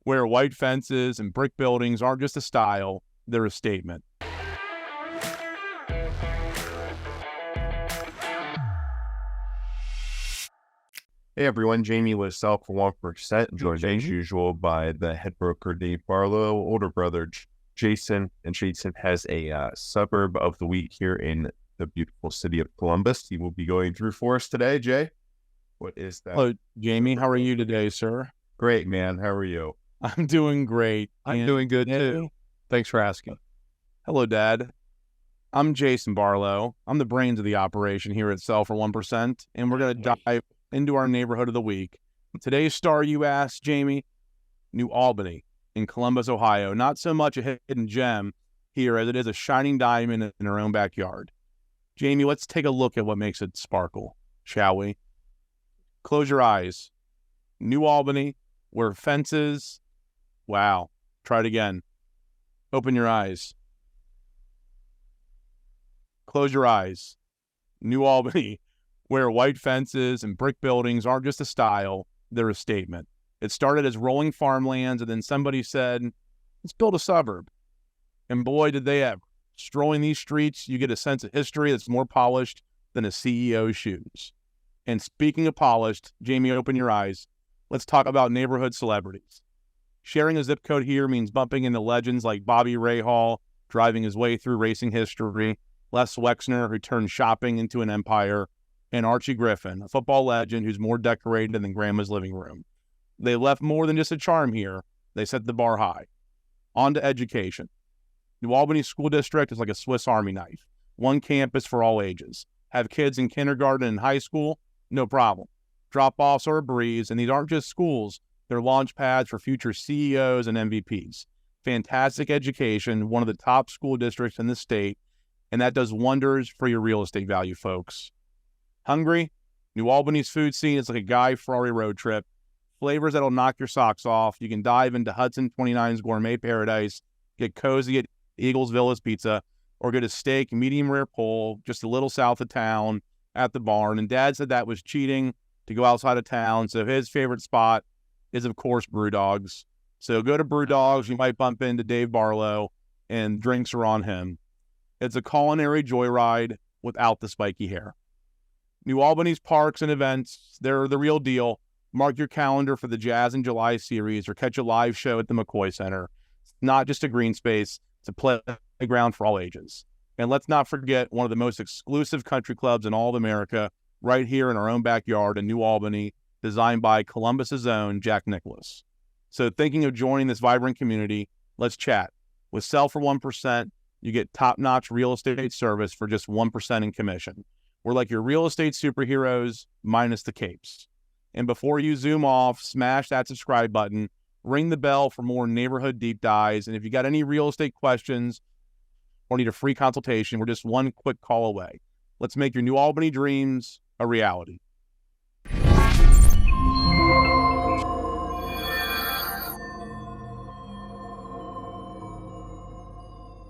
where white fences and brick buildings aren't just a style, they're a statement. Hey everyone, Jaime with Sell for 1%, joined as usual by the head broker Dave Barlow, older brother Jaysen, and Jaysen has a suburb of the week here in the beautiful city of Columbus. He will be going through for us today. Jay, what is that? Hello, Jaime. How are you today, sir? Great, man. How are you? I'm doing great. I'm doing good too. Thanks for asking. Hello, Dad. I'm Jaysen Barlow. I'm the brains of the operation here at Sell for 1%, and we're going to dive into our neighborhood of the week. Today's star, you asked, Jaime, New Albany in Columbus, Ohio. Not so much a hidden gem here as it is a shining diamond in our own backyard. Jaime, let's take a look at what makes it sparkle, shall we? Close your eyes. New Albany, where fences... Wow. Try it again. Open your eyes. Close your eyes. New Albany, where white fences and brick buildings aren't just a style, they're a statement. It started as rolling farmlands, and then somebody said, let's build a suburb. And boy, did they ever. Strolling these streets, you get a sense of history that's more polished than a CEO's shoes. And speaking of polished, Jaime, open your eyes. Let's talk about neighborhood celebrities. Sharing a zip code here means bumping into legends like Bobby Rahal, driving his way through racing history, Les Wexner, who turned shopping into an empire, and Archie Griffin, a football legend who's more decorated than Grandma's living room. They left more than just a charm here. They set the bar high. On to education. New Albany School District is like a Swiss Army knife. One campus for all ages. Have kids in kindergarten and high school? No problem. Drop-offs are a breeze, and these aren't just schools. They're launch pads for future CEOs and MVPs. Fantastic education, one of the top school districts in the state, and that does wonders for your real estate value, folks. Hungry? New Albany's food scene is like a Guy Ferrari road trip. Flavors that'll knock your socks off. You can dive into Hudson 29's Gourmet Paradise, get cozy at Eagles Villas Pizza, or get a steak, medium rare pull, just a little south of town at the barn. And Dad said that was cheating to go outside of town, so his favorite spot is, of course, Brewdog's. So go to Brewdog's. You might bump into Dave Barlow, and drinks are on him. It's a culinary joyride without the spiky hair. New Albany's parks and events, they're the real deal. Mark your calendar for the Jazz in July series or catch a live show at the McCoy Center. It's not just a green space, it's a playground for all ages. And let's not forget one of the most exclusive country clubs in all of America, right here in our own backyard in New Albany, designed by Columbus's own Jack Nicklaus. So thinking of joining this vibrant community, let's chat. With Sell for 1%, you get top-notch real estate service for just 1% in commission. We're like your real estate superheroes, minus the capes. And before you zoom off, smash that subscribe button, ring the bell for more neighborhood deep dives, and if you got any real estate questions or need a free consultation, we're just one quick call away. Let's make your New Albany dreams a reality.